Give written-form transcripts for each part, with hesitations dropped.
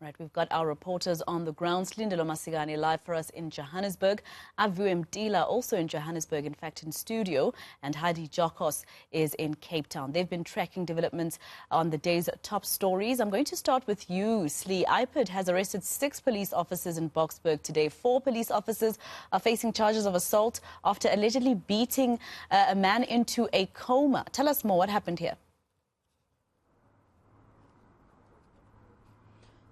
Right, we've got our reporters on the ground. Silindelo Masikane live for us in Johannesburg. Aviwe Mtila also in Johannesburg, in fact, in studio. And Heidi Giokos is in Cape Town. They've been tracking developments on the day's top stories. I'm going to start with you, Slee. IPID has arrested 6 police officers in Boksburg today. 4 police officers are facing charges of assault after allegedly beating a man into a coma. Tell us more. What happened here?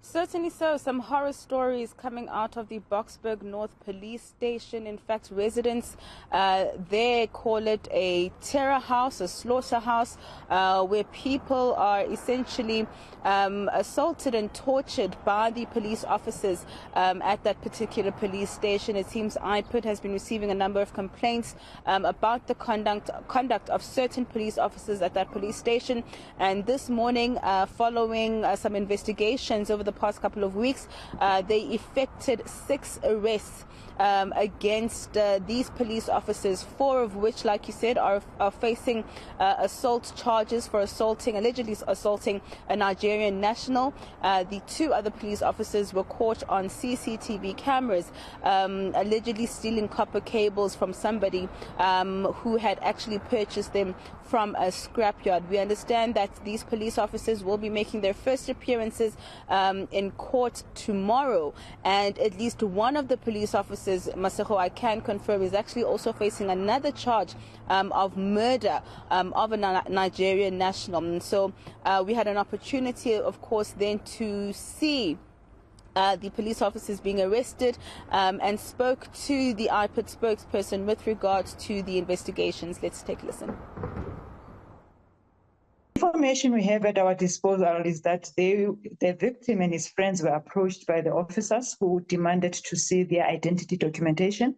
Certainly so. Some horror stories coming out of the Boksburg North Police Station. In fact, residents there call it a terror house, a slaughterhouse, where people are essentially assaulted and tortured by the police officers at that particular police station. It seems IPID has been receiving a number of complaints about the conduct of certain police officers at that police station. And this morning, following some investigations over the past couple of weeks, they effected 6 arrests against these police officers, 4 of which, like you said, are facing assault charges for allegedly assaulting a Nigerian national. The 2 other police officers were caught on CCTV cameras, allegedly stealing copper cables from somebody who had actually purchased them from a scrapyard. We understand that these police officers will be making their first appearances in court tomorrow, and at least one of the police officers, Masego, I can confirm, is actually also facing another charge of murder of a Nigerian national. And so we had an opportunity, of course, then to see the police officers being arrested and spoke to the IPID spokesperson with regards to the investigations. Let's take a listen. Information we have at our disposal is that the victim and his friends were approached by the officers who demanded to see their identity documentation.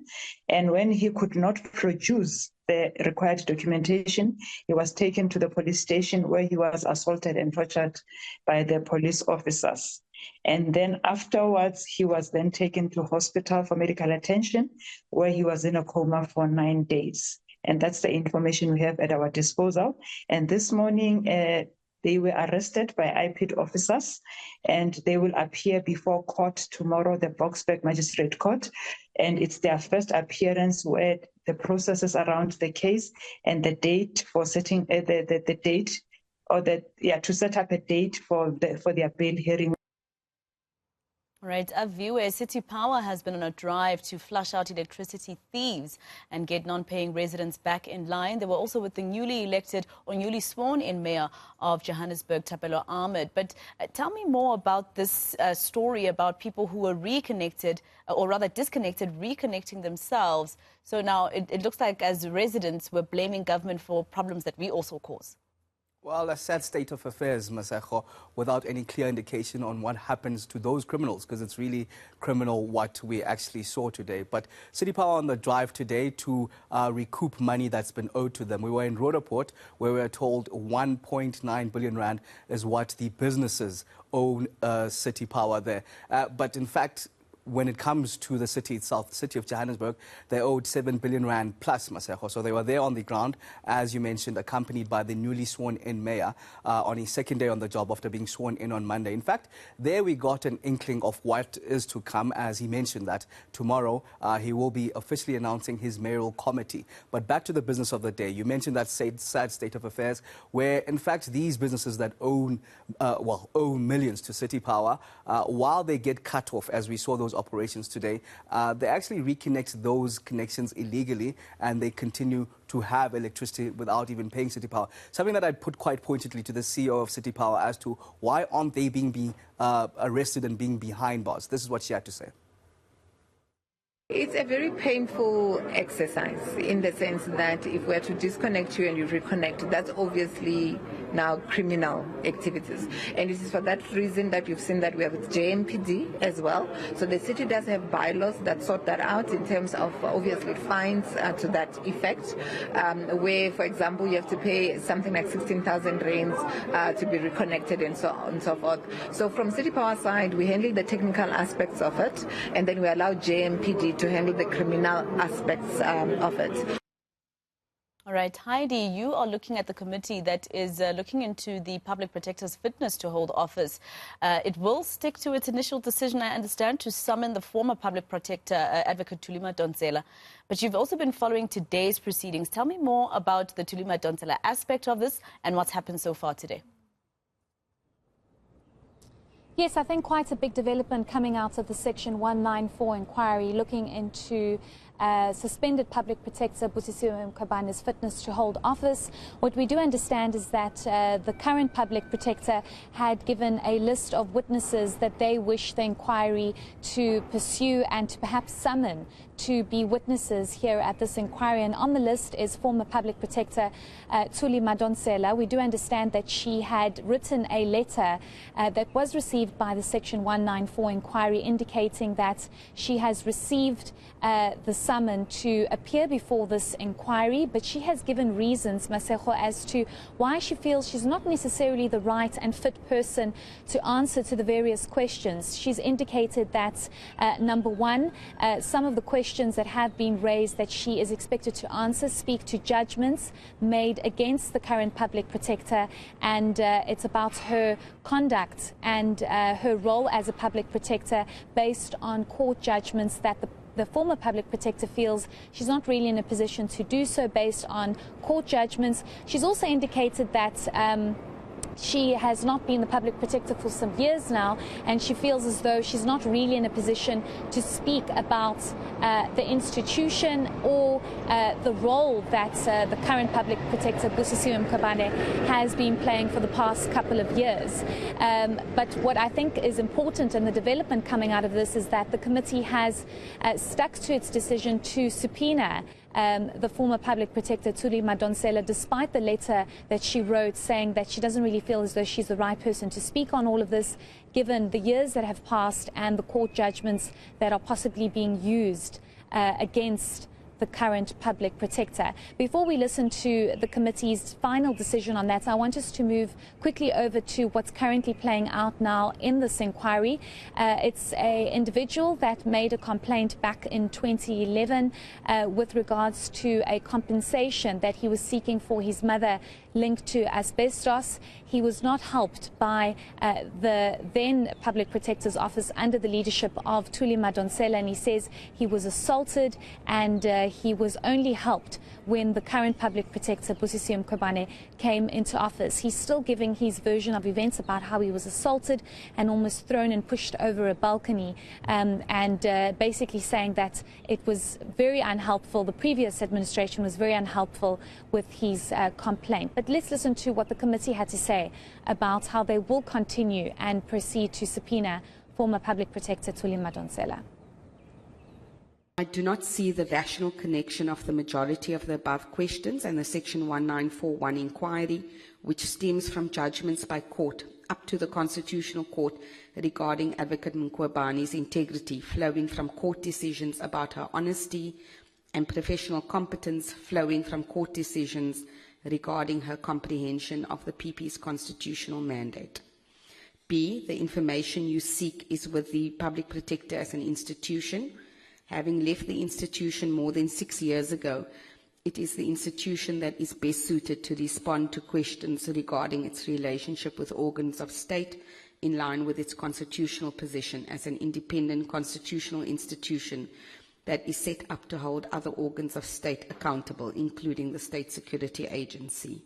And when he could not produce the required documentation, he was taken to the police station where he was assaulted and tortured by the police officers. And then afterwards, he was then taken to hospital for medical attention, where he was in a coma for 9 days. And that's the information we have at our disposal. And this morning, they were arrested by IPID officers, and they will appear before court tomorrow, the Boksburg Magistrate Court. And it's their first appearance where the processes around the case and the date for setting the date, or to set up a date for their bail hearing. Right, Aviwe, City Power has been on a drive to flush out electricity thieves and get non-paying residents back in line. They were also with the newly elected or newly sworn-in mayor of Johannesburg, Thapelo Ahmed. But tell me more about this story about people who were reconnected, or rather disconnected, reconnecting themselves. So now it looks like as residents we're blaming government for problems that we also cause. Well, a sad state of affairs, Masego, without any clear indication on what happens to those criminals, because it's really criminal what we actually saw today. But City Power on the drive today to recoup money that's been owed to them. We were in Roodepoort, where we were told 1.9 billion rand is what the businesses owe City Power there. But in fact, when it comes to the city itself, the city of Johannesburg, they owed 7 billion rand plus, Masego. So they were there on the ground, as you mentioned, accompanied by the newly sworn-in mayor on his second day on the job after being sworn in on Monday. In fact, there we got an inkling of what is to come, as he mentioned that tomorrow he will be officially announcing his mayoral committee. But back to the business of the day. You mentioned that sad state of affairs where, in fact, these businesses that owe millions to City Power, while they get cut off, as we saw those operations today, they actually reconnect those connections illegally, and they continue to have electricity without even paying City Power. Something that I put quite pointedly to the CEO of City Power as to why aren't they being arrested and being behind bars. This is what she had to say. It's a very painful exercise in the sense that if we're to disconnect you and you reconnect, that's obviously now criminal activities. And it is for that reason that you've seen that we have JMPD as well. So the city does have bylaws that sort that out in terms of obviously fines to that effect, where, for example, you have to pay something like 16,000 rands to be reconnected and so on and so forth. So from City Power side, we handle the technical aspects of it, and then we allow JMPD to handle the criminal aspects of it. All right, Heidi, you are looking at the committee that is looking into the public protector's fitness to hold office. It will stick to its initial decision, I understand, to summon the former public protector, Advocate Thuli Madonsela. But you've also been following today's proceedings. Tell me more about the Thuli Madonsela aspect of this and what's happened so far today. Yes, I think quite a big development coming out of the Section 194 inquiry looking into suspended public protector Busisiwe Mkhabane's fitness to hold office. What we do understand is that the current public protector had given a list of witnesses that they wish the inquiry to pursue and to perhaps summon to be witnesses here at this inquiry. And on the list is former public protector Thuli Madonsela. We do understand that she had written a letter that was received by the Section 194 inquiry indicating that she has received the summon to appear before this inquiry, but she has given reasons, Masego, as to why she feels she's not necessarily the right and fit person to answer to the various questions. She's indicated that, number one, some of the questions that have been raised that she is expected to answer speak to judgments made against the current public protector, and it's about her conduct and her role as a public protector based on court judgments that the former public protector feels she's not really in a position to do so based on court judgments. She's also indicated that she has not been the public protector for some years now, and she feels as though she's not really in a position to speak about the institution or the role that the current public protector, Busisiwe Mkhabane, has been playing for the past couple of years. But what I think is important, and the development coming out of this, is that the committee has stuck to its decision to subpoena the former public protector Thuli Madonsela, despite the letter that she wrote saying that she doesn't really feel as though she's the right person to speak on all of this, given the years that have passed and the court judgments that are possibly being used against the current public protector. Before we listen to the committee's final decision on that, I want us to move quickly over to what's currently playing out now in this inquiry. It's an individual that made a complaint back in 2011 with regards to a compensation that he was seeking for his mother linked to asbestos. He was not helped by the then public protector's office under the leadership of Thuli Madonsela, and he says he was assaulted and he was only helped when the current public protector, Busisiwe Mkhabane, came into office. He's still giving his version of events about how he was assaulted and almost thrown and pushed over a balcony, and basically saying that it was very unhelpful. The previous administration was very unhelpful with his complaint. But let's listen to what the committee had to say about how they will continue and proceed to subpoena former public protector Thuli Madonsela. I do not see the rational connection of the majority of the above questions and the Section 1941 inquiry, which stems from judgments by court up to the Constitutional Court regarding Advocate Mkhabane's integrity, flowing from court decisions about her honesty, and professional competence flowing from court decisions regarding her comprehension of the PP's constitutional mandate. B, the information you seek is with the public protector as an institution. Having left the institution more than 6 years ago, it is the institution that is best suited to respond to questions regarding its relationship with organs of state in line with its constitutional position as an independent constitutional institution that is set up to hold other organs of state accountable, including the State Security Agency.